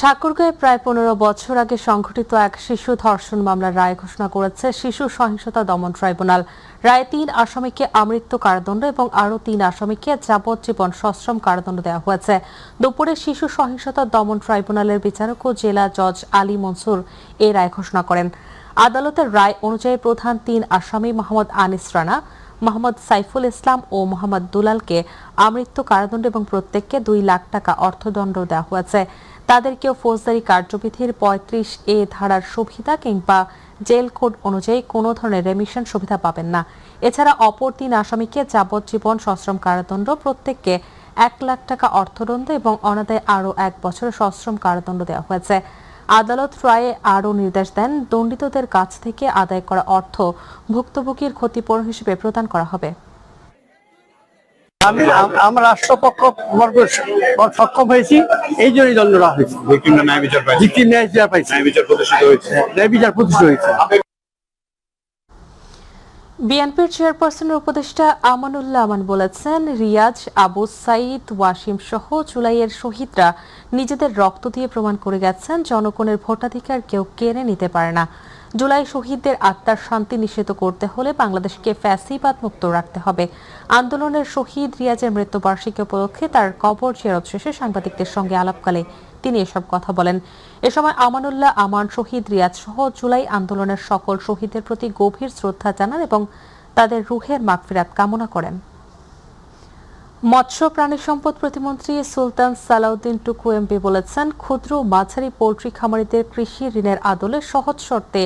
ঠাকুরগাঁয়ে প্রায় ১৫ বছর আগে সংঘটিত এক শিশু ধর্ষণ মামলার রায় ঘোষণা করেছে শিশু সহিংসতা দমন ট্রাইব্যুনাল। রায়ে ৩ আসামিকে আমৃত্যু কারাদণ্ড এবং আরও ৩ আসামিকে যাবজ্জীবন সশ্রম কারাদণ্ড দেওয়া হয়েছে। দুপুরে শিশু সহিংসতা দমন ট্রাইব্যুনালের বিচারক ও জেলা জজ আলী মনসুর এই রায় ঘোষণা করেন। আদালতের রায় অনুযায়ী প্রধান ৩ আসামি মোহাম্মদ আনিস রানা, মোহাম্মদ সাইফুল ইসলাম ও মোহাম্মদ দুলালকে আমৃত্যু কারাদণ্ড এবং প্রত্যেককে ২ লাখ টাকা অর্থদণ্ড দেওয়া হয়েছে। তাদেরকেও ফৌজদারি কার্যবিধির ৩৫A ধারার সুবিধা কিংবা জেল কোড অনুযায়ী কোনো ধরনের রেমিশন সুবিধা পাবেন না। এছাড়া অপর ৩ আসামিকে যাবজ্জীবন সশ্রম কারাদণ্ড, প্রত্যেককে ১ লাখ টাকা অর্থদণ্ড এবং অনাদায়ে আরও ১ বছরের সশ্রম কারাদণ্ড দেওয়া হয়েছে। আদালত রায়ে আরও নির্দেশ দেন, দণ্ডিতদের কাছ থেকে আদায় করা অর্থ ভুক্তভোগীর ক্ষতিপূরণ হিসেবে প্রদান করা হবে। আমরা রাষ্ট্রপক্ষ সক্ষম হয়েছি, এই জন্যই দণ্ড দেওয়া হয়েছে। ন্যায় বিচার পাইছে, ন্যায় বিচার প্রতিষ্ঠিত হয়েছে। বিএনপির চেয়ারপারসনের উপদেষ্টা আমানুল্লাহ আমান বলেছেন, রিয়াজ, আবু সাইদ, ওয়াসিম সহ জুলাইয়ের শহীদরা নিজেদের রক্ত দিয়ে প্রমাণ করে গেছেন জনগণের ভোটাধিকার কেউ কেড়ে নিতে পারে না। জুলাই শহীদদের আত্মার শান্তি নিশ্চিত করতে হলে বাংলাদেশকে ফ্যাসিবাদ মুক্ত রাখতে হবে। আন্দোলনের শহীদ রিয়াজের মৃত্যুবার্ষিকী উপলক্ষে তার কবর জিয়ারত শেষে সাংবাদিকদের সঙ্গে আলাপকালে তিনি এসব কথা বলেন। এ সময় আমানুল্লাহ আমান শহীদ রিয়াজ সহ জুলাই আন্দোলনের সকল শহীদদের প্রতি গভীর শ্রদ্ধা জানান এবং তাদের রুহের মাগফিরাত কামনা করেন। মৎস্য প্রাণী সম্পদ প্রতিমন্ত্রী সুলতান সালাউদ্দিন টুকু এমপি বলেছেন, ক্ষুদ্র ও মাঝারি পোল্ট্রি খামারিদের কৃষি ঋণের আদলে সহজ শর্তে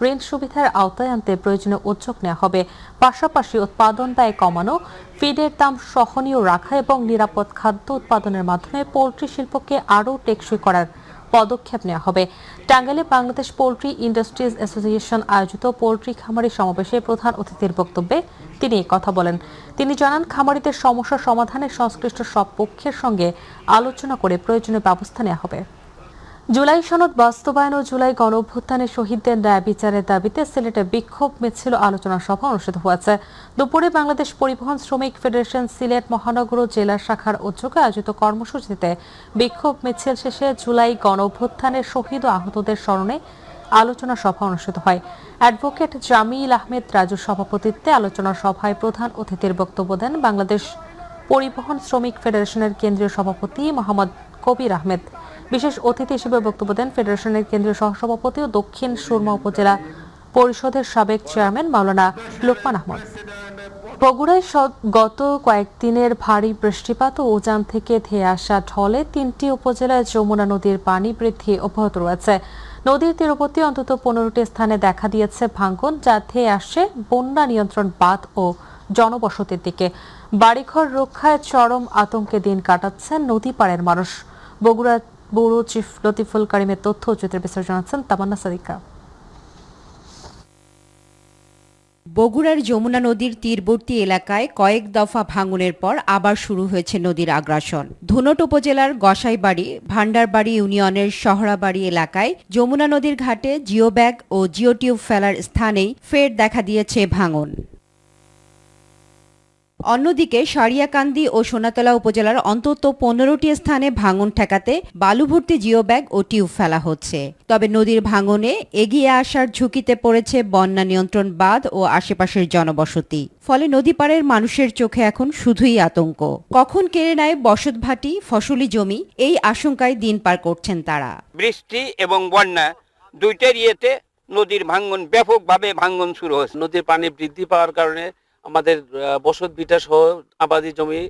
ঋণ সুবিধার আওতায় আনতে প্রয়োজনীয় উদ্যোগ নেওয়া হবে। পাশাপাশি উৎপাদন ব্যয় কমানো, ফিডের দাম সহনীয় রাখা এবং নিরাপদ খাদ্য উৎপাদনের মাধ্যমে পোল্ট্রি শিল্পকে আরও টেকসই করার পদক্ষেপ নেওয়া হবে। টাঙ্গাইলে বাংলাদেশ পোল্ট্রি ইন্ডাস্ট্রিজ অ্যাসোসিয়েশন আয়োজিত পোল্ট্রি খামারি সমাবেশে প্রধান অতিথির বক্তব্যে তিনি কথা বলেন। তিনি জানান, খামারিদের সমস্যা সমাধানে সংশ্লিষ্ট সব পক্ষের সঙ্গে আলোচনা করে প্রয়োজনীয় ব্যবস্থা নেওয়া হবে। জুলাই সনদ বাস্তবায়ন ও জুলাই গণঅভ্যুত্থানে শহীদদের ন্যায় বিচারের দাবিতে সিলেটে বিক্ষোভ মিছিল আলোচনা সভা অনুষ্ঠিত হয়েছে। দুপুরে বাংলাদেশ পরিবহন শ্রমিক ফেডারেশন সিলেট মহানগর ও জেলা শাখার উদ্যোগে আয়োজিত কর্মসূচিতে বিক্ষোভ মিছিল শেষে জুলাই গণঅভ্যুত্থানের শহীদ ও আহতদের স্মরণে আলোচনা সভা অনুষ্ঠিত হয়। অ্যাডভোকেট জামিল আহমেদ রাজুর সভাপতিত্বে আলোচনা সভায় প্রধান অতিথির বক্তব্য দেন বাংলাদেশ পরিবহন শ্রমিক ফেডারেশনের কেন্দ্রীয় সভাপতি মোহাম্মদ কবির আহমেদ। বিশেষ অতিথি হিসেবে বক্তব্য দেন ফেডারেশনের কেন্দ্রীয় সহসভাপতি ও দক্ষিণ সুরমা উপজেলা পরিষদের সাবেক চেয়ারম্যান মাওলানা লোকমান আহমদ। বগুড়ায় গত কয়েকদিনের ভারী বৃষ্টিপাত ও উজান থেকে ধেয়ে আসা ঢলে ৩টি উপজেলায় যমুনা নদীর পানি বৃদ্ধি অব্যাহত রয়েছে। নদীর তীরবর্তী অন্তত 15টি স্থানে দেখা দিয়েছে ভাঙন, যা ধেয়ে আসছে বন্যা নিয়ন্ত্রণ বাঁধ ও জনবসতির দিকে। বাড়িঘর রক্ষায় চরম আতঙ্কে দিন কাটাচ্ছেন নদী পাড়ের মানুষ। বগুড়া ব্যুরো চিফ লতিফুল কারিমের তথ্য ও চিত্র বিস্তার জানাচ্ছেন তামান্না সাদিকা। বগুড়ার যমুনা নদীর তীরবর্তী এলাকায় কয়েক দফা ভাঙনের পর আবার শুরু হয়েছে নদীর আগ্রাসন। ধুনট উপজেলার গসাইবাড়ি, ভান্ডারবাড়ি ইউনিয়নের শহরাবাড়ি এলাকায় যমুনা নদীর ঘাটে জিওব্যাগ ও জিওটিউব ফেলার স্থানেই ফের দেখা দিয়েছে ভাঙন। অন্যদিকে সারিয়াকান্দি ও সোনাতলা উপজেলার অন্তত 15টি স্থানে ভাঙন ঠেকাতে বালুভর্তি জিওব্যাগ ও টিউব ফেলা হচ্ছে। তবে নদীর ভাঙনে এগিয়ে আসার ঝুঁকিতে পড়েছে বন্যা নিয়ন্ত্রণ বাঁধ ও আশেপাশের জনবসতি। ফলে নদী পাড়ের মানুষের চোখে এখন শুধুই আতঙ্ক। কখন কেড়ে নেয় বসতভাটি, ফসলি জমি, এই আশঙ্কায় দিন পার করছেন তারা। বৃষ্টি এবং বন্যা দুইটার ইয়েতে নদীর ভাঙন, ব্যাপকভাবে ভাঙন শুরু হয়েছে। নদীর পানি বৃদ্ধি পাওয়ার কারণে আমাদের বসত ভিটা সহ আবাদি জমি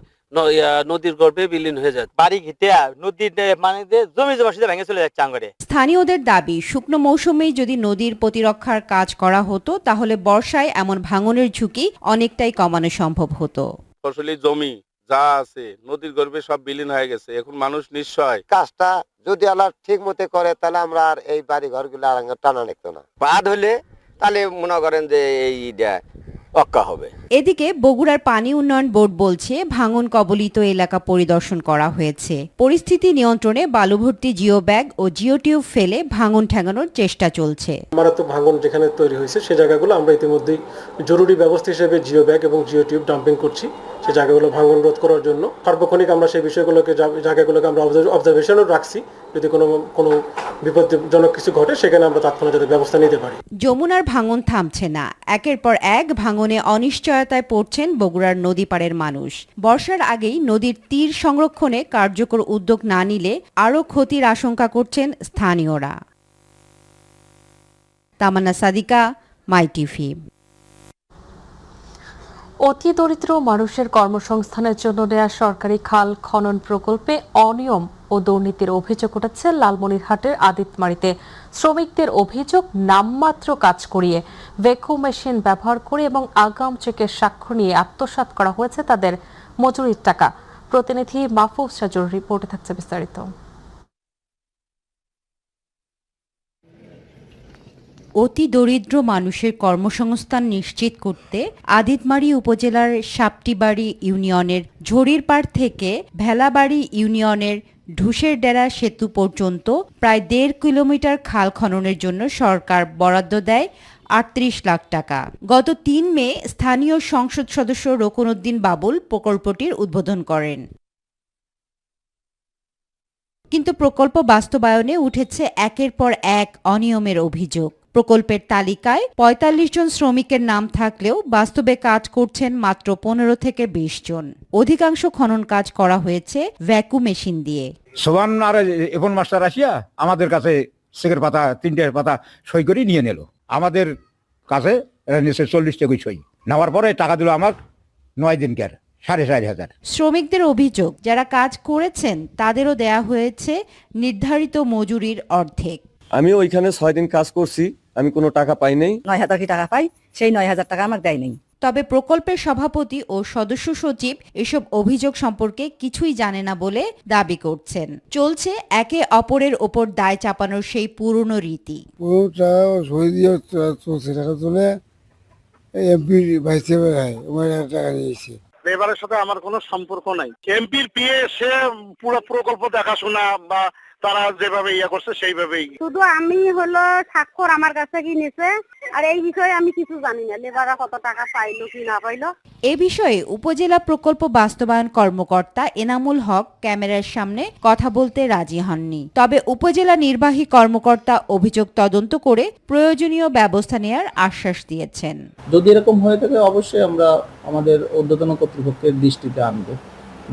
নদীর গর্ভে বিলীন হয়ে যায়। বাড়ি ঘিতে নদীর মানে জমি জমা ভেঙে চলে যাচ্ছে আঙ্গরে। স্থানীয়দের দাবি, শুকনো মৌসুমেই যদি নদীর প্রতিরক্ষার কাজ করা হতো তাহলে বর্ষায় এমন ভাঙনের ঝুঁকি অনেকটাই কমানো সম্ভব হতো। ফসলি জমি যা আছে নদীর গর্ভে সব বিলীন হয়ে গেছে, এখন মানুষ নিঃসহায়। কাজটা যদি আল্লাহ ঠিক মতো করে তাহলে আমরা আর এই বাড়ি ঘরগুলো আর টানা নিত না। বাদ হলে তাহলে মনে করেন যে এইটা অক্কা হবে। এদিকে বগুড়ার পানি উন্নয়ন বোর্ড বলছে, ভাঙন কবলিত এলাকা পরিদর্শন করা হয়েছে। পরিস্থিতি নিয়ন্ত্রণে বালুভর্তি জিওব্যাগ ও জিওটিউব ফেলে ভাঙন ঠেকানোর চেষ্টা চলছে। মারাত্মক ভাঙন যেখানে তৈরি হয়েছে সে জায়গাগুলো আমরা ইতিমধ্যেই জরুরি ব্যবস্থা হিসেবে জিওব্যাগ এবং জিওটিউব ডাম্পিং করছি সেই জায়গাগুলো ভাঙন রোধ করার জন্য সার্বক্ষণিক আমরা সেই বিষয়গুলোকে জায়গাগুলোকে আমরা অবজারভেশনও রাখছি। যদি কোনো বিপজ্জনক কিছু ঘটে সেখানে আমরা তাৎক্ষণিক যাতে ব্যবস্থা নিতে পারি। যমুনার ভাঙন থামছে না, একের পর এক ভাঙনে অনিশ্চয়তায় পড়ছেন বগুড়ার নদী পাড়ের মানুষ। বর্ষার আগেই নদীর তীর সংরক্ষণে কার্যকর উদ্যোগ না নিলে আরও ক্ষতির আশঙ্কা করছেন স্থানীয়রা। তামান্না সাদিকা, মাই টিভি। অতি দরিদ্র মানুষের কর্মসংস্থানের জন্য নেওয়া সরকারি খাল খনন প্রকল্পে অনিয়ম ও দুর্নীতির অভিযোগ উঠেছে লালমনিরহাটের আদিতমারীতে। শ্রমিকদের অভিযোগ, নামমাত্র কাজ করিয়ে ভ্যাকুম মেশিন ব্যবহার করে এবং আগাম চেকের স্বাক্ষর নিয়ে আত্মসাৎ করা হয়েছে তাদের মজুরির টাকা। প্রতিনিধি মাহফুজ সাজুর রিপোর্টে থাকছে বিস্তারিত। অতি দরিদ্র মানুষের কর্মসংস্থান নিশ্চিত করতে আদিতমারী উপজেলার সাপটিবাড়ি ইউনিয়নের ঝড়িরপাড় থেকে ভেলাবাড়ি ইউনিয়নের ঢুসেরডেরা সেতু পর্যন্ত প্রায় 1.5 কিলোমিটার খাল খননের জন্য সরকার বরাদ্দ দেয় 38 লাখ টাকা। গত 3 মে স্থানীয় সংসদ সদস্য রোকনউদ্দিন বাবুল প্রকল্পটির উদ্বোধন করেন। কিন্তু প্রকল্প বাস্তবায়নে উঠেছে একের পর এক অনিয়মের অভিযোগ। প্রকল্পের তালিকায় 45 জন শ্রমিকের নাম থাকলেও বাস্তবে কাজ করছেন মাত্র 15 থেকে 20 জন। অধিকাংশ খনন কাজ করা হয়েছে ভ্যাকুম মেশিন দিয়ে। সোয়ান আর এখন মাস্টার আসিয়া আমাদের কাছে চেকের পাতা 3টে পাতা সই করে নিয়ে নিল। আমাদের কাছে 40 টাকা সই নেওয়ার পরে টাকা দিল আমার 9 দিনকার 4,500। শ্রমিকদের অভিযোগ, যারা কাজ করেছেন তাদেরও দেয়া হয়েছে নির্ধারিত মজুরির অর্ধেক। আমি ওইখানে 6 দিন কাজ করছি, আমি কোনো টাকা পাই নাই। 9,000 টাকা পাই, সেই 9,000 টাকা আমাকে দেয় নাই। তবে প্রকল্পের সভাপতি ও সদস্য সচিব এসব অভিযোগ সম্পর্কে কিছুই জানে না বলে দাবি করছেন। চলছে একে অপরের ওপর দায় চাপানোর সেই পুরনো রীতি। লেবারের সাথে আমার কোনো সম্পর্ক নাই। এমপির পিএ সে পুরো প্রকল্প দেখাশোনা বা তারা যেভাবে ইয়া করছে সেইভাবেই। শুধু আমি হলো স্বাক্ষর আমার কাছে কি নিছে, আর এই বিষয়ে আমি কিছু জানি না, লেবাররা কত টাকা পাইলো কি না পাইলো। এ বিষয়ে উপজেলা প্রকল্প বাস্তবায়ন কর্মকর্তা এনামুল হক ক্যামেরার সামনে কথা বলতে রাজি হননি। তবে উপজেলা নির্বাহী কর্মকর্তা অভিযোগ তদন্ত করে প্রয়োজনীয় ব্যবস্থা নেওয়ার আশ্বাস দিয়েছেন। যদি এরকম হয়ে থাকে অবশ্যই আমরা আমাদের ঊর্ধ্বতন কর্তৃপক্ষের দৃষ্টিতে আনবো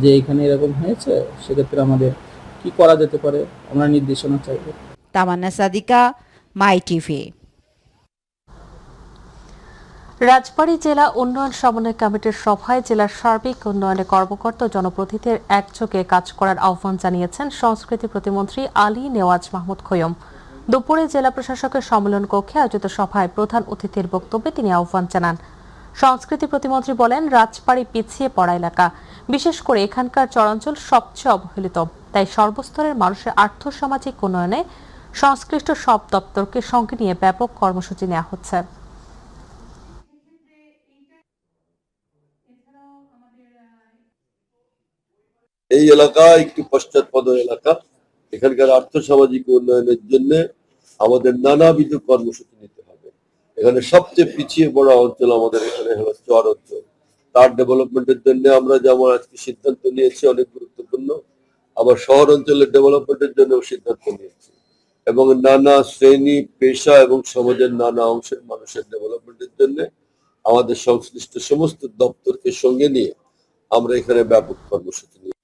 যে এখানে এরকম হয়েছে, সেক্ষেত্রে আমাদের কি করা যেতে পারে আমরা নির্দেশনা চাইব। তামান্না সাদিকা, মাই টিভি। রাজবাড়ী জেলা উন্নয়ন সমন্বয় কমিটির সভায় জেলার সার্বিক উন্নয়নে কর্মকর্তা ও জনপ্রতিনিধিদের একযোগে কাজ করার আহ্বান জানিয়েছেন সংস্কৃতি প্রতিমন্ত্রী আলী নেওয়াজ মাহমুদ খৈয়ম। দুপুরে জেলা প্রশাসকের সম্মেলন কক্ষে আয়োজিত সভায় প্রধান অতিথির বক্তব্যে তিনি আহ্বান জানান। সংস্কৃতি প্রতিমন্ত্রী বলেন, রাজবাড়ী পিছিয়ে পড়া এলাকা, বিশেষ করে এখানকার চরাঞ্চল সবচেয়ে অবহেলিত। তাই সর্বস্তরের মানুষের আর্থসামাজিক উন্নয়নে সংশ্লিষ্ট সব দপ্তরকে সঙ্গে নিয়ে ব্যাপক কর্মসূচি নেওয়া হচ্ছে। এই এলাকা একটি পশ্চাৎপদ এলাকা। এখানকার আর্থসামাজিক উন্নয়নের জন্য আমাদের নানাবিধ কর্মসূচি নিতে হবে। এখানে সবচেয়ে পিছিয়ে পড়া অঞ্চল আমাদের এখানে হলো চর অঞ্চল। তার ডেভেলপমেন্টের জন্য আমরা যেমন আজকে সিদ্ধান্ত নিয়েছি অনেক গুরুত্বপূর্ণ, আবার শহর অঞ্চলের ডেভেলপমেন্টের জন্য সিদ্ধান্ত নিয়েছি এবং নানা শ্রেণী পেশা এবং সমাজের নানা অংশের মানুষের ডেভেলপমেন্টের জন্য আমাদের সংশ্লিষ্ট সমস্ত দপ্তরকে সঙ্গে নিয়ে আমরা এখানে ব্যাপক কর্মসূচি নিই।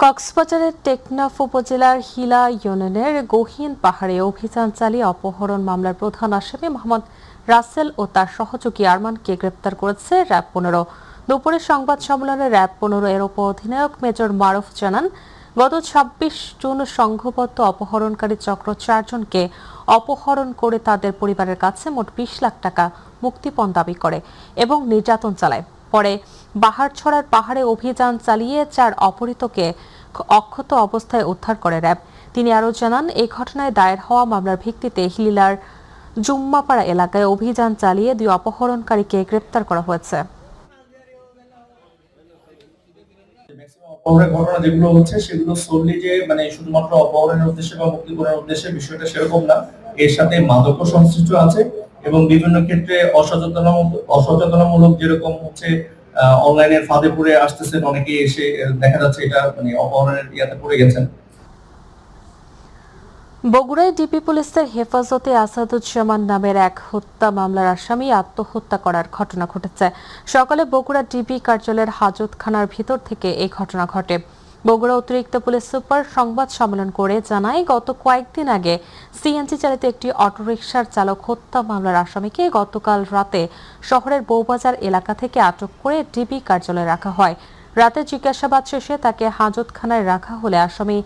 কক্সবাজারের টেকনাফ উপজেলার হিলা ইউনিয়নের গহীন পাহাড়ে অভিযান চালিয়ে অপহরণ মামলার প্রধান আসামি মোহাম্মদ রাসেল ও তার সহযোগী আরমানকে গ্রেপ্তার করেছে র্যাব 15। দুপুরে সংবাদ সম্মেলনে র্যাব 15 এর উপ অধিনায়ক মেজর মারুফ জানান, গত 26 জুন সংঘবদ্ধ অপহরণকারী চক্র 4 জনকে অপহরণ করে তাদের পরিবারের কাছে মোট 20 লাখ টাকা মুক্তিপণ দাবি করে এবং নির্যাতন চালায়। পরে বাহারছড়ার পাহাড়ে অভিযান চালিয়ে 4 অপহৃতকে অক্ষত অবস্থায় উদ্ধার করে র্যাব। তিনি আরও জানান, এই ঘটনায় দায়ের হওয়া মামলার ভিত্তিতে হিলিলার জুম্মাপাড়া এলাকায় অভিযান চালিয়ে 2 অপহরণকারীকে গ্রেপ্তার করা হয়েছে। অপহরণের ঘটনা যেগুলো হচ্ছে সেগুলো সোললি যে মানে শুধুমাত্র অপহরণের উদ্দেশ্যে বা মুক্তি করার উদ্দেশ্যে, বিষয়টা সেরকম না। এর সাথে মাদকও সংশ্লিষ্ট আছে এবং বিভিন্ন ক্ষেত্রে অসচেতনতামূলক যেরকম হচ্ছে অনলাইনের ফাঁদে পড়ে আসতেছেন, অনেকে এসে দেখা যাচ্ছে এটা মানে অপহরণের ইয়াতে পড়ে গেছেন। বগুড়ায় ডিবি পুলিশের হেফাজতে আসাদুজ্জামান নামের এক হত্যা মামলার আসামি আত্মহত্যা করার ঘটনা ঘটেছে। সকালে বগুড়া ডিবি কার্যালয়ের হাজতখানার ভিতর থেকে এই ঘটনা ঘটে। বগুড়া অতিরিক্ত পুলিশ সুপার সংবাদ সম্মেলন করে জানায়, গত কয়েকদিন আগে সিএনজি চালিত একটি অটোরিকশার চালক হত্যা মামলার আসামিকে গতকাল রাতে শহরের বউবাজার এলাকা থেকে আটক করে ডিবি কার্যালয়ে রাখা হয়। রাতে জিজ্ঞাসাবাদ শেষে তাকে হাজতখানায় রাখা হলে আসামি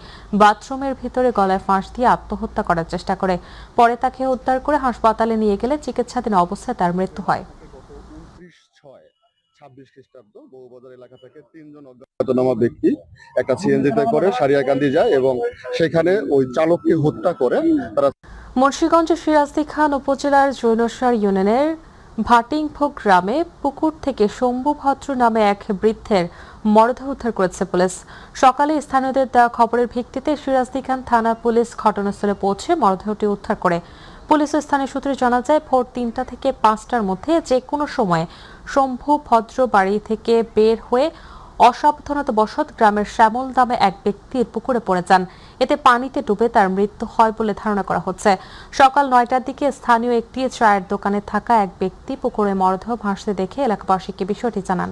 বাথরুমের ভিতরে গলায় ফাঁস দিয়ে আত্মহত্যা করার চেষ্টা করে। পরে তাকে উদ্ধার করে হাসপাতালে নিয়ে গেলে চিকিৎসাধীন অবস্থায় তার মৃত্যু হয়। 26 খ্রিস্টাব্দ বউবাজার এলাকা থেকে 3 জন অজ্ঞাতনামা ব্যক্তি একটা সিএনজিতে করে সারিয়াকান্দি যায় এবং সেখানে ওই চালককে হত্যা করে। তারা মুন্সিগঞ্জের সিরাজদি খান উপজেলার জৈনসার ইউনিয়নের ভাটিংভোগ গ্রামে পুকুর থেকে শম্ভু ভদ্র নামে এক বৃদ্ধের মরদেহ উদ্ধার করেছে পুলিশ। সকালে স্থানীয়দের দেওয়া খবরের ভিত্তিতে সিরাজদি খান থানা পুলিশ ঘটনাস্থলে পৌঁছে মরদেহটি উদ্ধার করে। পুলিশ ও স্থানীয় সূত্রে জানা যায়, ভোর 3টা থেকে 5টার মধ্যে যে কোনো সময় শম্ভু ভদ্র বাড়ি থেকে বের হয়ে অসাবধানতাবশত গ্রামের শ্যামল নামে এক ব্যক্তির পুকুরে পড়ে যান। এতে পানিতে ডুবে তার মৃত্যু হয় বলে ধারণা করা হচ্ছে। সকাল 9টার দিকে স্থানীয় একটি চায়ের দোকানে থাকা এক ব্যক্তি পুকুরে মরদেহ ভাসতে দেখে এলাকাবাসীকে বিষয়টি জানান।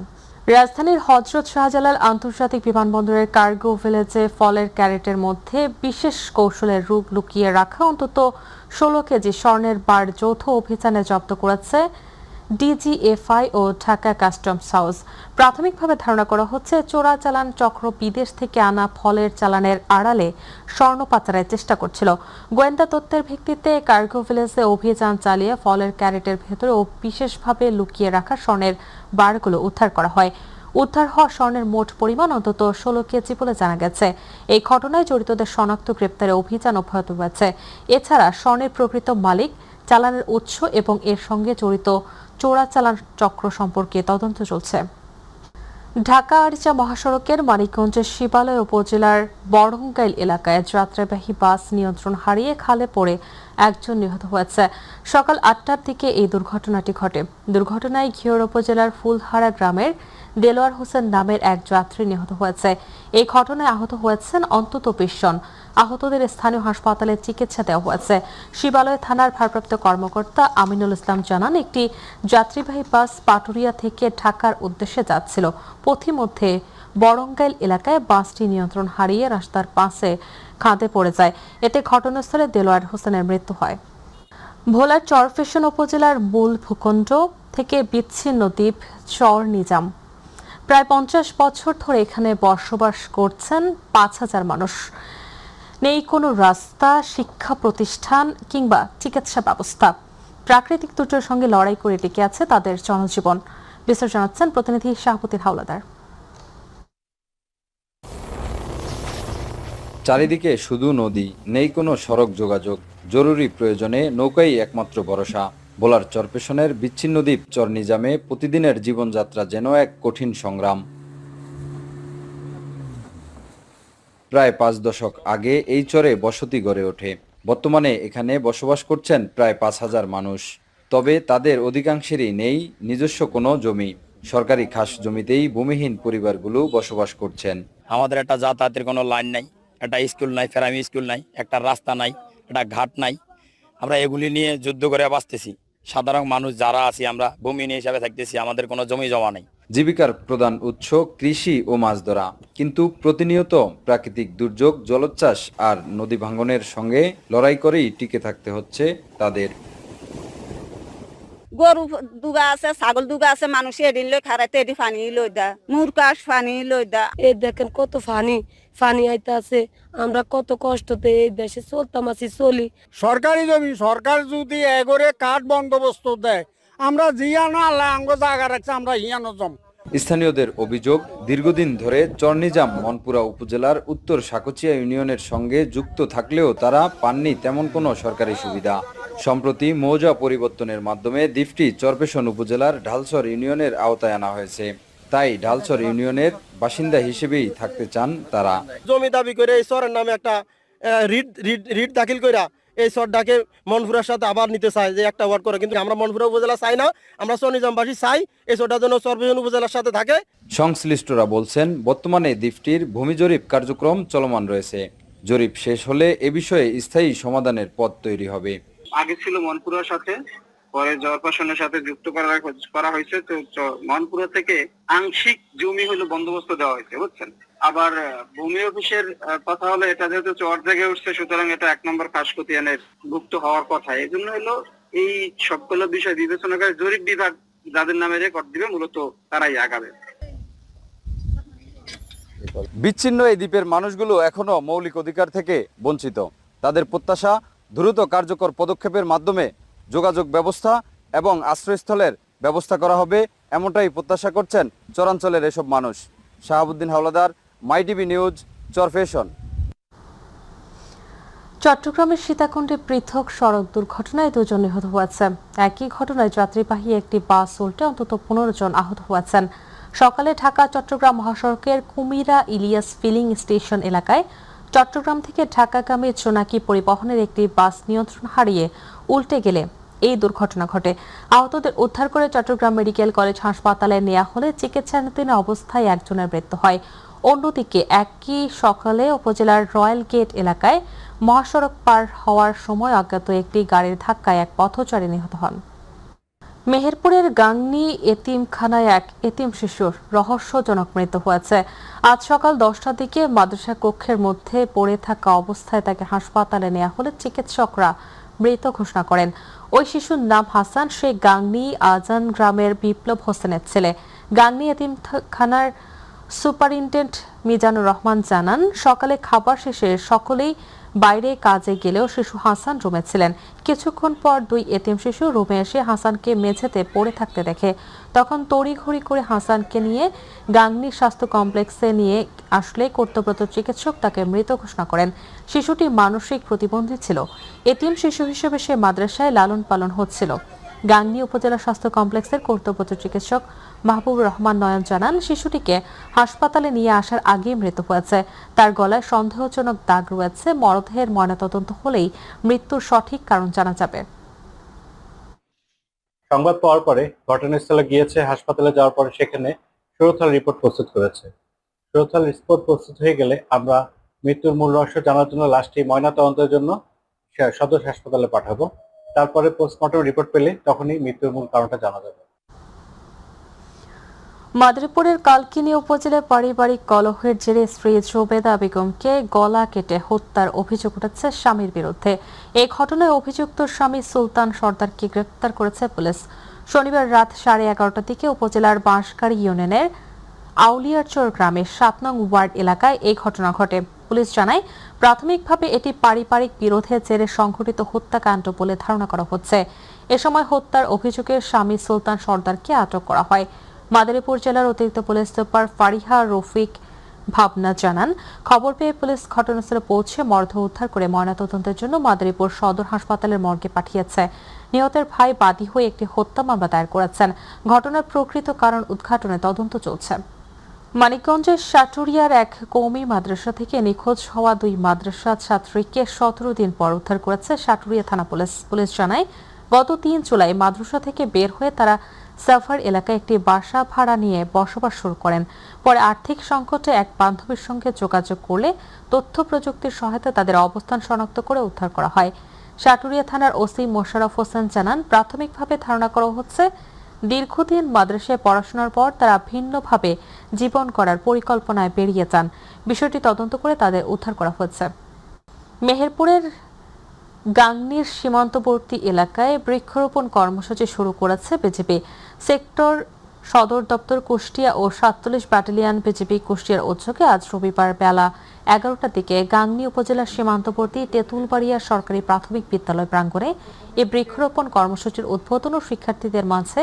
রাজধানীর হযরত শাহজালাল আন্তর্জাতিক বিমানবন্দরের কার্গো ভিলেজে ফলের ক্যারেটের মধ্যে বিশেষ কৌশলের রূপ লুকিয়ে রাখা অন্তত 16 কেজি স্বর্ণের বার যৌথ অভিযানে জব্দ করেছে ডিজিএফআই ও ঢাকা কাস্টমস হাউস। প্রাথমিকভাবে ধারণা করা হচ্ছে, চোরাচালান চক্র বিদেশ থেকে আনা ফলের চালানের আড়ালে স্বর্ণ পাচারের চেষ্টা করছিল। গোয়েন্দা তথ্যের ভিত্তিতে কার্গো ভিলেজে অভিযান চালিয়ে ফলের ক্যারেটের ভেতরে ও বিশেষভাবে লুকিয়ে রাখা স্বর্ণের বারগুলো উদ্ধার করা হয়। উদ্ধার হওয়া স্বর্ণের মোট পরিমাণ অন্তত 16 কেজি বলে জানা গেছে। এই ঘটনায় জড়িতদের শনাক্ত গ্রেপ্তারে অভিযান অব্যাহত রয়েছে। এছাড়া স্বর্ণের প্রকৃত মালিক, চালানের উৎস এবং এর সঙ্গে জড়িত চোরাচালান চক্র সম্পর্কে তদন্ত চলছে। ঢাকা আরিচা মহাসড়কের মানিকগঞ্জের শিবালয় উপজেলার বড়ঙ্গাইল এলাকায় যাত্রীবাহী বাস নিয়ন্ত্রণ হারিয়ে খালে পড়ে একজন নিহত হয়েছে। সকাল 8টার দিকে এই দুর্ঘটনাটি ঘটে। দুর্ঘটনায় ঘিওর উপজেলার ফুলহারা গ্রামের দেলোয়ার হোসেন নামের এক যাত্রী নিহত হয়েছে। এই ঘটনায় আহত হয়েছেন অন্তত 20 জন। আহতদের স্থানীয় হাসপাতালে চিকিৎসা দেওয়া হয়েছে। শিবালয় থানার ভারপ্রাপ্ত কর্মকর্তা আমিনুল ইসলাম জানান, একটি যাত্রীবাহী বাস পাটুরিয়া থেকে ঢাকার উদ্দেশ্যে যাচ্ছিল। পথিমধ্যে বড়ঙ্গাইল এলাকায় বাসটি নিয়ন্ত্রণ হারিয়ে রাস্তার পাশে খাদে পড়ে যায়। এতে ঘটনাস্থলে দেলোয়ার হোসেনের মৃত্যু হয়। ভোলার চরফ্যাশন উপজেলার মূল ভূখণ্ড থেকে বিচ্ছিন্ন দ্বীপ চর নিজাম। প্রায় 50 বছর ধরে এখানে বসবাস করছেন 5000 মানুষ। নেই কোনো রাস্তা, শিক্ষা প্রতিষ্ঠান কিংবা চিকিৎসা ব্যবস্থা। প্রাকৃতিক দুর্যোগের সঙ্গে লড়াই করে টিকে আছে তাদের জনজীবন। বিস্তারিত জানাচ্ছেন প্রতিনিধি শাহাবুদ্দিন হাওলাদার। চারিদিকে শুধু নদী, নেই কোনো সড়ক যোগাযোগ। জরুরি প্রয়োজনে নৌকাই একমাত্র ভরসা। ভোলার চরপেশনের বিচ্ছিন্ন দ্বীপ চর নিজামে প্রতিদিনের জীবনযাত্রা যেন এক কঠিন সংগ্রাম। প্রায় 5 দশক আগে এই চরে বসতি গড়ে ওঠে। বর্তমানে এখানে বসবাস করছেন প্রায় 5000 মানুষ। তবে তাদের অধিকাংশেরই নেই নিজস্ব কোনো জমি। সরকারি খাস জমিতেই ভূমিহীন পরিবারগুলো বসবাস করছেন। আমাদের একটা যাতায়াতের কোনো লাইন নাই, একটা স্কুল নাই, প্রাইমারি স্কুল নাই, একটা রাস্তা নাই, একটা ঘাট নাই। আমরা এগুলি নিয়ে যুদ্ধ করে বাঁচতেছি। সাধারণ মানুষ যারা আছি আমরা ভূমিহীন হিসাবে থাকতেছি, আমাদের কোনো জমি জমা নেই। জীবিকার প্রধান উৎস কৃষি ও মাছ ধরা, কিন্তু প্রতিনিয়ত প্রাকৃতিক দুর্যোগ, জলোচ্ছ্বাস আর নদী ভাঙনের সঙ্গে লড়াই করেই টিকে থাকতে হচ্ছে তাদের। গরু দুগা আছে, ছাগল দুগা আছে, মানুষ এদিন লই খারাইতে এদি পানি লই দা, মুরকাশ পানি লই দা। এই দেখেন কত পানি আইতে আছে, আমরা কত কষ্টতে এই দেশে চলতাম আছি, চলি। সরকারি জমি সরকার যদি এগরে কাঠ বন্দোবস্ত দেয়, আমরা জিয়ানো আল্লাহ আঙ্গ জায়গা রাখছে, আমরা হিয়ানো জম। স্থানীয়দের অভিযোগ, দীর্ঘদিন ধরে চরনিজাম মনপুরা উপজেলার উত্তর সাকচিয়া ইউনিয়নের সঙ্গে যুক্ত থাকলেও তারা পাননি তেমন কোনো সরকারি সুবিধা। সম্প্রতি মৌজা পরিবর্তনের মাধ্যমে দ্বীপটি চরপেশন উপজেলার ঢালচর ইউনিয়নের আওতায় আনা হয়েছে। তাই ঢালচর ইউনিয়নের বাসিন্দা হিসেবেই থাকতে চান তারা। জমি দাবি করে এই চরের নামে একটা রিট দাখিল কইরা এই চরটাকে মনপুরার সাথে আবার নিতে চায় যে একটা ওয়ার্ড করে, কিন্তু আমরা মনপুরা উপজেলা চাই না, আমরা চরনিজামবাসী চাই এই চরটা যেন চরবিহীন উপজেলার সাথে থাকে। সংশ্লিষ্টরা বলছেন বর্তমানে দ্বীপটির ভূমি জরিপ কার্যক্রম চলমান রয়েছে। জরিপ শেষ হলে এ বিষয়ে স্থায়ী সমাধানের পথ তৈরি হবে। আগে ছিল মনপুরার সাথে, পরে জয়প্রসন্নের সাথে যুক্ত করা হয়েছে। তো মনপুরা থেকে আংশিক জমি হলো বন্দোবস্ত দেওয়া হয়েছে, বুঝছেন। আবার ভূমি অফিসের কথা হলো এটা যেহেতু চর জেগে উঠছে, সুতরাং এটা 1 নম্বর খাসখতিয়ানের ভুক্ত হওয়ার কথা। এই জন্য হলো এই সবগুলো বিষয় বিবেচনা করে জরিপ বিভাগ যাদের নামে রেকর্ড দিবে মূলত তারাই আগাবে। বিচ্ছিন্ন এই দ্বীপের মানুষগুলো এখনো মৌলিক অধিকার থেকে বঞ্চিত। তাদের প্রত্যাশা দ্রুত কার্যকর পদক্ষেপের মাধ্যমে যোগাযোগ ব্যবস্থা এবং আশ্রয়স্থলের ব্যবস্থা করা হবে, এমনটাই প্রত্যাশা করছেন চরাঞ্চলের এসব মানুষ। শাহাবুদ্দিন হাওলাদার, মাই টিভি নিউজ, চরফ্যাশন। চট্টগ্রামের সীতাকুণ্ডে পৃথক সড়ক দুর্ঘটনায় 2 জন নিহত হয়েছেন। একই ঘটনায় যাত্রীবাহী একটি বাস উল্টে অন্তত 15 জন আহত হয়েছেন। সকালে ঢাকা চট্টগ্রাম মহাসড়কের কুমিরা ইলিয়াস ফিলিং স্টেশন এলাকায় চট্টগ্রাম থেকে ঢাকাগামী জোনাকি পরিবহনের একটি বাস নিয়ন্ত্রণ হারিয়ে উল্টে গেলে এই দুর্ঘটনা ঘটে। আহতদের উদ্ধার করে চট্টগ্রাম মেডিকেল কলেজ হাসপাতালে নেওয়া হলে চিকিৎসাধীন অবস্থায় একজনের মৃত্যু হয়। অন্যদিকে একই সকালে উপজেলার রয়্যাল গেট এলাকায় মহাসড়ক পার হওয়ার সময় অজ্ঞাত একটি গাড়ির ধাক্কায় এক পথচারী নিহত হন। মেহেরপুরের গাংনী এতিমখানায় এক এতিম শিশুর রহস্যজনক মৃত্যু হয়েছে। আজ সকাল 10টার দিকে মাদ্রাসা কক্ষের মধ্যে পড়ে থাকা অবস্থায় তাকে হাসপাতালে নেওয়া হলে চিকিৎসকরা মৃত ঘোষণা করেন। ওই শিশুর নাম হাসান, সে গাংনী আজান গ্রামের বিপ্লব হোসেনের ছেলে। গাংনী এতিমখানার সুপারিনটেন্ডেন্ট মিজানুর রহমান জানান, সকালে খাবার শেষে সকলেই বাইরে কাজে গেলেও শিশু হাসান রুমে ছিলেন। কিছুক্ষণ পর 2 এতিম শিশু রুমে এসে হাসানকে মেঝেতে পড়ে থাকতে দেখে। তখন তড়িঘড়ি করে হাসানকে নিয়ে গাংনী স্বাস্থ্য কমপ্লেক্সে নিয়ে আসলে কর্তব্যরত চিকিৎসক তাকে মৃত ঘোষণা করেন। শিশুটি মানসিক প্রতিবন্ধী ছিল। এতিম শিশু হিসেবে সে মাদ্রাসায় লালন পালন হচ্ছিল। গাংনী উপজেলা স্বাস্থ্য কমপ্লেক্সের কর্তব্যরত চিকিৎসক মাহবুব রহমান নয়ন জানান, শিশুটিকে হাসপাতালে নিয়ে আসার আগেই মৃত্যু হয়েছে। তার গলায় সন্দেহজনক দাগ রয়েছে। মরদেহের ময়নাতদন্ত হলেই মৃত্যুর সঠিক কারণ জানা যাবে। সংবাদ পাওয়ার পরে ঘটনাস্থলে গিয়েছে, হাসপাতালে যাওয়ার পরে সেখানে সুরতহাল রিপোর্ট প্রস্তুত করেছে। সুরতহাল রিপোর্ট প্রস্তুত হয়ে গেলে আমরা মৃত্যুর মূল রহস্য জানার জন্য লাশটি ময়নাতদন্তের জন্য সদর হাসপাতালে পাঠাবো। তারপরে পোস্টমর্টম রিপোর্ট পেলে তখনই মৃত্যুর মূল কারণটা জানা যাবে। মাদারীপুরের কালকিনি উপজেলায় পারিবারিক কলহের জেরে স্ত্রী জোবেদা বেগমকে গলা কেটে হত্যার অভিযোগ উঠেছে স্বামীর বিরুদ্ধে। এই ঘটনায় অভিযুক্ত স্বামী সুলতান সর্দারকে গ্রেফতার করেছে পুলিশ। শনিবার রাত 11:30টার দিকে উপজেলার বাঁশগাড়ি ইউনিয়নের আউলিয়ারচর গ্রামের 7 নং ওয়ার্ড এলাকায় এই ঘটনা ঘটে। পুলিশ জানায়, প্রাথমিকভাবে এটি পারিবারিক বিরোধের জেরে সংঘটিত হত্যাকাণ্ড বলে ধারণা করা হচ্ছে। এ সময় হত্যার অভিযোগে স্বামী সুলতান সর্দারকে আটক করা হয়। মাদারীপুর জেলার অতিরিক্ত পুলিশ সুপার ফারিহা রফিক ভাবনা জানান, খবর পেয়ে পুলিশ ঘটনাস্থলে পৌঁছে মরদেহ উদ্ধার করে ময়নাতদন্তের জন্য মাদারীপুর সদর হাসপাতালের মর্গে পাঠিয়েছে। নিহতের ভাই বাদী হয়ে একটি হত্যা মামলা দায়ের করেছেন। ঘটনার প্রকৃত কারণ উদ্ঘাটনে তদন্ত চলছে। মানিকগঞ্জের সাটুরিয়ার এক কওমি মাদ্রাসা থেকে নিখোঁজ হওয়া 2 মাদ্রাসা ছাত্রীকে 17 দিন পর উদ্ধার করেছে সাটুরিয়া থানা পুলিশ। পুলিশ জানায়, গত 3 জুলাই মাদ্রাসা থেকে বের হয়ে তারা সাফার এলাকায় একটি বাসা ভাড়া নিয়ে বসবাস শুরু করেন। পরে আর্থিক সংকটে এক বান্ধবীর সঙ্গে যোগাযোগ করলে তথ্য প্রযুক্তির সহায়তায় তাদের অবস্থান শনাক্ত করে উদ্ধার করা হয়। সাটুরিয়া থানার ওসি মোশাররফ হোসেন জানান, প্রাথমিকভাবে ধারণা করা হচ্ছে দীর্ঘদিন মাদ্রাসায় পড়াশোনার পর তারা ভিন্নভাবে জীবন করার পরিকল্পনায় বেরিয়ে যান। বিষয়টি তদন্ত করে তাদের উদ্ধার করা হয়েছে। মেহেরপুরের গাংনীর সীমান্তবর্তী এলাকায় বৃক্ষরোপণ কর্মসূচি শুরু করেছে বিজিবি। সেক্টর সদর দপ্তর কুষ্টিয়া ও 47 ব্যাটালিয়ন বিজিবি কুষ্টিয়ার উদ্যোগে আজ রবিবার বেলা 11টার দিকে গাংনী উপজেলার সীমান্তবর্তী তেঁতুলবাড়িয়া সরকারি প্রাথমিক বিদ্যালয় প্রাঙ্গণে এই বৃক্ষরোপণ কর্মসূচির উদ্বোধন ও শিক্ষার্থীদের মাঝে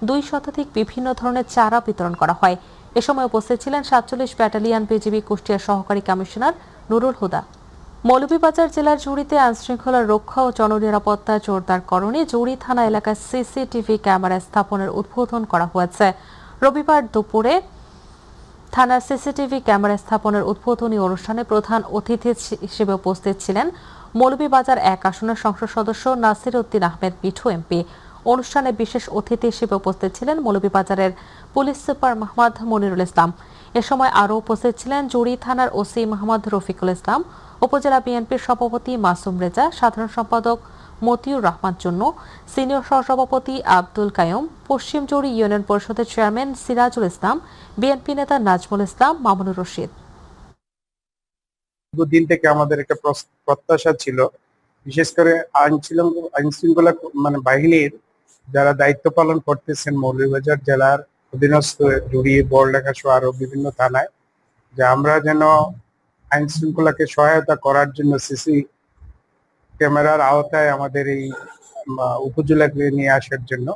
2 শতাধিক বিভিন্ন ধরনের চারা বিতরণ করা হয়। এ সময় উপস্থিত ছিলেন 47 ব্যাটালিয়ন বিজিবি কুষ্টিয়ার সহকারী কমিশনার নুরুল হুদা। মৌলভীবাজার জেলার জুড়িতে আইনশৃঙ্খলা রক্ষা ও জননিরাপত্তা জোরদারকরণে জুড়ি থানা এলাকায় সিসিটিভি ক্যামেরা স্থাপনের উদ্বোধন করা হয়েছে। রবিবার দুপুরে থানার সিসিটিভি ক্যামেরা স্থাপনের উদ্বোধনী অনুষ্ঠানে প্রধান অতিথি হিসেবে উপস্থিত ছিলেন মৌলভীবাজার 1 আসনের সংসদ সদস্য নাসির উদ্দিন আহমেদ মিঠু এমপি। অনুষ্ঠানে বিশেষ অতিথি হিসেবে উপস্থিত ছিলেন মৌলভীবাজারের পুলিশ সুপার মোহাম্মদ মনিরুল ইসলাম। এ সময় আরও উপস্থিত ছিলেন জুড়ি থানার ওসি মোহাম্মদ রফিকুল ইসলাম, উপজেলা বিএনপির সভাপতি মাসুম রেজা, সাধারণ সম্পাদক মতিউর রহমান চুন্নু, সিনিয়র সহসভাপতি আব্দুল কায়ুম, পশ্চিম জৌড়ি ইউনিয়ন পরিষদের চেয়ারম্যান সিরাজুল ইসলাম, বিএনপি নেতা নাজমুল ইসলাম, মামুনুর রশিদ। দিন থেকে আমাদের একটা প্রত্যাশা ছিল, বিশেষ করে আইন শৃঙ্খলা বাহিনীর যারা দায়িত্ব পালন করতেছেন মৌলভীবাজার জেলার অধীনস্থ জুড়ি, বড়লেখা সহ আরো বিভিন্ন থানায়, যে আমরা যেন আইন শৃঙ্খলাকে সহায়তা করার জন্য সিসি ক্যামেরার আওতায় আমাদের এই উপজেলাকে নিয়ে আসার জন্য।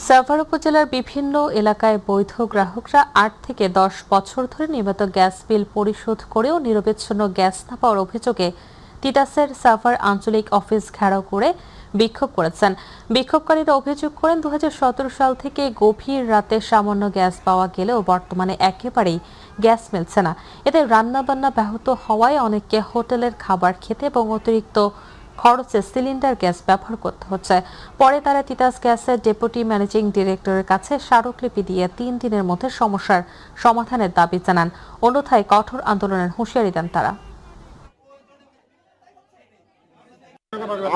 সাভার উপজেলার বিভিন্ন এলাকায় বৈধ গ্রাহকরা 8 থেকে 10 বছর ধরে নিয়মিত গ্যাস বিল পরিশোধ করেও নিরবিচ্ছিন্ন গ্যাস না পাওয়ার অভিযোগে তিতাসের সাভার আঞ্চলিক অফিস ঘেরাও করে বিক্ষোভ করেছেন। বিক্ষোভকারীরা অভিযোগ করেন 2017 সাল থেকে গভীর রাতে সামান্য গ্যাস পাওয়া গেলেও বর্তমানে একেবারেই গ্যাস মিলছে না। এতে রান্নাবান্না ব্যাহত হওয়ায় অনেককে হোটেলের খাবার খেতে এবং অতিরিক্ত খরচে সিলিন্ডার গ্যাস ব্যবহার করতে হচ্ছে। পরে তারা তিতাস গ্যাসের ডেপুটি ম্যানেজিং ডিরেক্টরের কাছে স্মারকলিপি দিয়ে 3 দিনের মধ্যে সমস্যার সমাধানের দাবি জানান। অন্যথায় কঠোর আন্দোলনের হুঁশিয়ারি দেন তারা।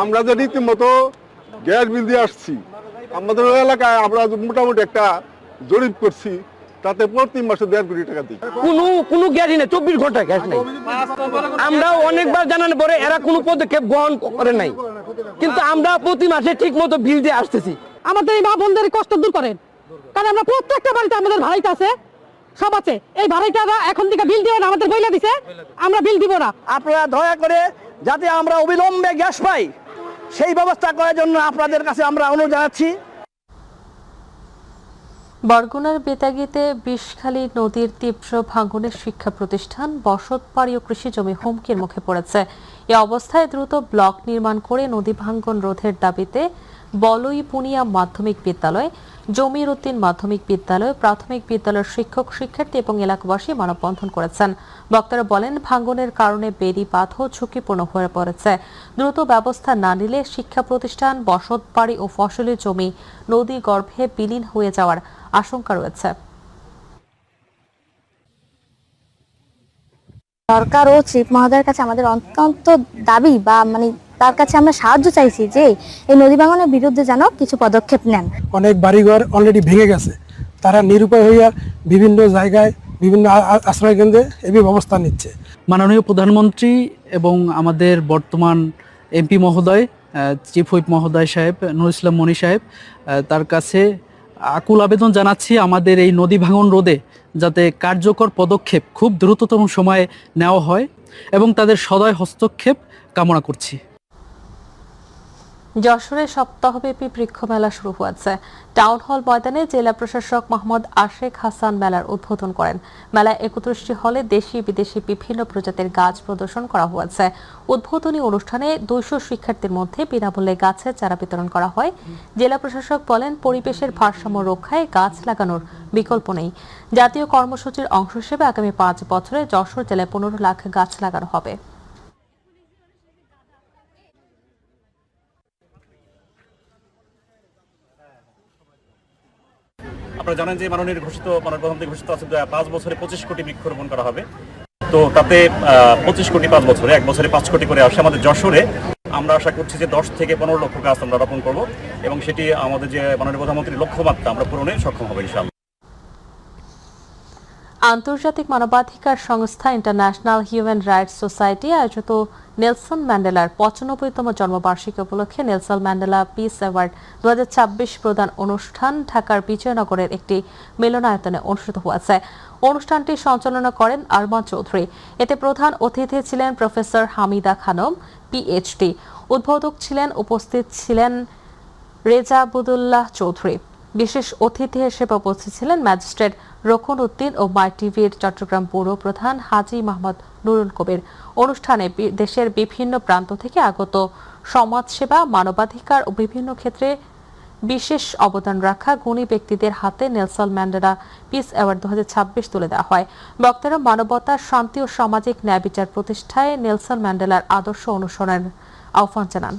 আমরা যে রীতিমতো গ্যাস বিল দিয়ে আসছি, আমাদের এলাকায় আমরা মোটামুটি একটা জরিপ করছি, তাতে প্রতি মাসে 1.5 কোটি টাকা দিই। কোনো গ্যাসই নেই, 24 ঘন্টা গ্যাস নেই। আমরা অনেকবার জানানোর পরে এরা কোনো পদক্ষেপ গ্রহণ করে নাই, কিন্তু আমরা প্রতি মাসে ঠিক মতো বিল দিয়ে আসতেছি। আমাদের এই মা বোনদের কষ্ট দূর করেন, কারণ আমরা প্রত্যেকটা বাড়িতে আমাদের ভাড়াইতে আছে, সব আছে। এই ভাড়াইটারা এখন থেকে বিল দিবেন, আমাদের বইলা দিছে, আমরা বিল দিব না। আপনারা দয়া করে যাতে আমরা অবিলম্বে গ্যাস পাই সেই ব্যবস্থা করার জন্য আপনাদের কাছে আমরা অনুরোধ জানাচ্ছি। বরগুনার বেতাগীতে বিষখালী নদীর তীব্র ভাঙনের শিক্ষা প্রতিষ্ঠান, বসতবাড়ি ও কৃষি জমি হুমকির মুখে পড়েছে। এ অবস্থায় দ্রুত ব্লক নির্মাণ করে নদী ভাঙন রোধের দাবিতে বলইপুনিয়া মাধ্যমিক বিদ্যালয়, জমির উদ্দিন মাধ্যমিক বিদ্যালয়, প্রাথমিক বিদ্যালয়ের শিক্ষক শিক্ষার্থী এবং এলাকাবাসী মানববন্ধন করেছেন। বক্তারা বলেন, ভাঙনের কারণে বেড়ি বাঁধও ঝুঁকিপূর্ণ হয়ে পড়েছে। দ্রুত ব্যবস্থা না নিলে শিক্ষা প্রতিষ্ঠান, বসতবাড়ি ও ফসলি জমি নদী গর্ভে বিলীন হয়ে যাওয়ার আশঙ্কা রয়েছে। সরকার ও চিফ মহোদয়ের কাছে আমাদের অত্যন্ত দাবি বা তার কাছে আমরা সাহায্য চাইছি যে এই নদী ভাঙনের বিরুদ্ধে যেন কিছু পদক্ষেপ নেন। অনেক বাড়িঘর অলরেডি ভেঙে গেছে, তারা নিরুপায় হইয়া বিভিন্ন জায়গায় বিভিন্ন আশ্রয় কেন্দ্রে এই ব্যবস্থা নিচ্ছে। মাননীয় প্রধানমন্ত্রী এবং আমাদের বর্তমান এমপি মহোদয়, চিফ হুইপ মহোদয় সাহেব নুরুল ইসলাম মনি সাহেব, তার কাছে আকুল আবেদন জানাচ্ছি আমাদের এই নদী ভাঙন রোধে যাতে কার্যকর পদক্ষেপ খুব দ্রুততম সময়ে নেওয়া হয় এবং তাদের সদয় হস্তক্ষেপ কামনা করছি। যশোরে সপ্তাহব্যাপী বৃক্ষ মেলা শুরু হয়েছে। টাউন হল ময়দানে জেলা প্রশাসক মোহাম্মদ আশেক হাসান মেলার উদ্বোধন করেন। মেলায় 31টি হলে দেশি বিদেশি বিভিন্ন প্রজাতির গাছ প্রদর্শন করা হয়েছে। উদ্বোধনী অনুষ্ঠানে 200 শিক্ষার্থীর মধ্যে বিনামূল্যে গাছের চারা বিতরণ করা হয়। জেলা প্রশাসক বলেন, পরিবেশের ভারসাম্য রক্ষায় গাছ লাগানোর বিকল্প নেই। জাতীয় কর্মসূচির অংশ হিসেবে আগামী 5 বছরে যশোর জেলায় 15 লাখ গাছ লাগানো হবে। আপনারা জানেন যে মাননীয় প্রধানমন্ত্রী ঘোষিত আছে 5 বছরে 25 কোটি বৃক্ষরোপণ করা হবে। তো তাতে 25 কোটি 5 বছরে, 1 বছরে 5 কোটি করে আসে। আমাদের যশোরে আমরা আশা করছি যে 10 থেকে 15 লক্ষ গাছ আমরা রোপণ করব এবং সেটি আমাদের যে মাননীয় প্রধানমন্ত্রীর লক্ষ্যমাত্রা আমরা পূরণে সক্ষম হবে ইনশাআল্লাহ। আন্তর্জাতিক মানবাধিকার সংস্থা ইন্টারন্যাশনাল হিউম্যান রাইটস সোসাইটি আয়োজিত নেলসন ম্যান্ডেলার 95তম জন্মবার্ষিকী উপলক্ষে নেলসন ম্যান্ডেলা পিস অ্যাওয়ার্ড 2026 প্রদান অনুষ্ঠান ঢাকার বিজয়নগরের একটি মিলনায়তনে অনুষ্ঠিত হয়েছে। অনুষ্ঠানটি সঞ্চালনা করেন আরমান চৌধুরী। এতে প্রধান অতিথি ছিলেন প্রফেসর হামিদা খানম, পিএইচডি। উদ্বোধক ছিলেন, উপস্থিত ছিলেন রেজাবুদুল্লাহ চৌধুরী। বিশেষ অতিথি হিসেবে উপস্থিত ছিলেন ম্যাজিস্ট্রেট রকুন উদ্দিন ও মাই টিভির চট্টগ্রাম পৌর প্রধান হাজী মোহাম্মদ নুরুল কবির। অনুষ্ঠানে দেশের বিভিন্ন প্রান্ত থেকে আগত সমাজসেবা, মানবাধিকার ও বিভিন্ন ক্ষেত্রে বিশেষ অবদান রাখা গুণী ব্যক্তিদের হাতে নেলসন ম্যান্ডেলা পিস অ্যাওয়ার্ড 2026 তুলে দেওয়া হয়। বক্তারা মানবতা, শান্তি ও সামাজিক ন্যায় বিচার প্রতিষ্ঠায় নেলসন ম্যান্ডেলার আদর্শ অনুসরণের আহ্বান জানান।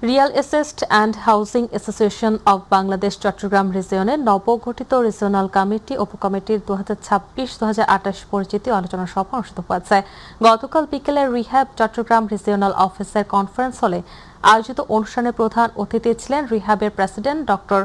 Real estate and housing association of Bangladesh Chattogram রিজিয়নের নবগঠিত রিজিওনাল কমিটি উপকমিটির 2026-2028 পরিচিতি আলোচনা সভা অনুষ্ঠিত হয়েছে। গতকাল বিকেলে রিহ্যাব চট্টগ্রাম রিজিওনাল অফিসের কনফারেন্স হলে আয়োজিত অনুষ্ঠানে প্রধান অতিথি ছিলেন রিহ্যাবের প্রেসিডেন্ট ডক্টর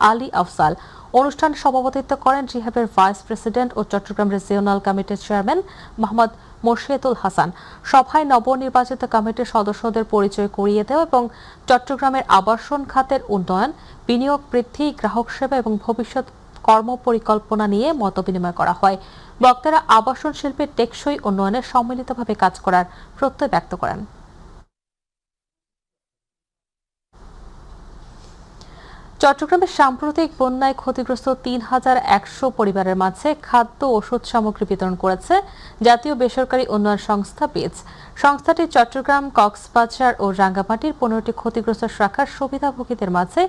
আলী আফজাল। অনুষ্ঠানে সভাপতিত্ব করেন রিহ্যাবের ভাইস প্রেসিডেন্ট ও চট্টগ্রাম রিজিওনাল কমিটির চেয়ারম্যান মোহাম্মদ মোর্শেদুল হাসান। সভায় নবনির্বাচিত কমিটির সদস্যদের পরিচয় করিয়ে দেওয়া এবং চট্টগ্রামের আবাসন খাতের উন্নয়ন, বিনিয়োগ বৃদ্ধি, গ্রাহক সেবা এবং ভবিষ্যৎ কর্মপরিকল্পনা নিয়ে মতবিনিময় করা হয়। বক্তারা আবাসন শিল্পের টেকসই উন্নয়নে সম্মিলিতভাবে কাজ করার প্রত্যয় ব্যক্ত করেন। চট্টগ্রামের সাম্প্রতিক বন্যায় ক্ষতিগ্রস্ত 3100 পরিবারের মাঝে খাদ্য ওষুধ সামগ্রী বিতরণ করেছে জাতীয় বেসরকারি উন্নয়ন সংস্থা বিটস। সংস্থাটি চট্টগ্রাম, কক্সবাজার ও রাঙ্গামাটির 15টি ক্ষতিগ্রস্ত শাখার সুবিধাভোগীদের মাঝে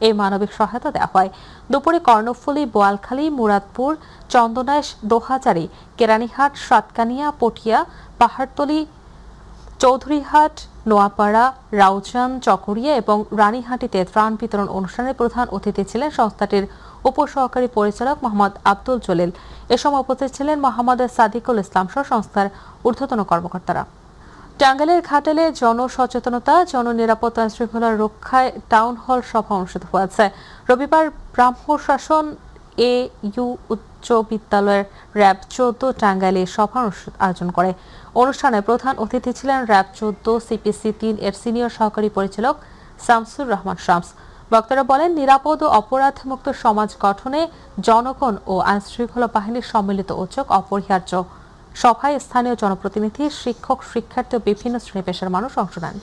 এই মানবিক সহায়তা দেওয়া হয়। দুপুরে কর্ণফুলী, বোয়ালখালী, মুরাদপুর, চন্দনাইশ, দোহাজারী, কেরানীহাট, সাতকানিয়া, পটিয়া, পাহাড়তলী, চৌধুরীহাট, নোয়াপাড়া, রাউজান, চকরিয়া এবং রানীহাটিতে ত্রাণ বিতরণ অনুষ্ঠানে প্রধান অতিথি ছিলেন সংস্থাটির উপসহকারী পরিচালক মোহাম্মদ আব্দুল জলিল। এ সময় উপস্থিত ছিলেন মোহাম্মদ সাদিকুল ইসলাম সহ সংস্থার ঊর্ধ্বতন কর্মকর্তারা। টাঙ্গাইলের ঘাটালে জনসচেতনতা, জননিরাপত্তা শৃঙ্খলা রক্ষায় টাউন হল সভা অনুষ্ঠিত হয়েছে। রবিবার ব্রাহ্মশাসন AU উচ্চ বিদ্যালয়ের র্যাব 14 টাঙ্গাইলে সভা আয়োজন করে। অনুষ্ঠানে প্রধান অতিথি ছিলেন র্যাব 14 CPC 3 এর সিনিয়র সহকারী পরিচালক শামসুর রহমান শামস। বক্তারা বলেন, নিরাপদ ও অপরাধমুক্ত সমাজ গঠনে জনগণ ও আইনশৃঙ্খলা বাহিনীর সম্মিলিত উদ্যোগ অপরিহার্য। সভায় স্থানীয় জনপ্রতিনিধি, শিক্ষক, শিক্ষার্থী ও বিভিন্ন শ্রেণী পেশার মানুষ অংশ নেন।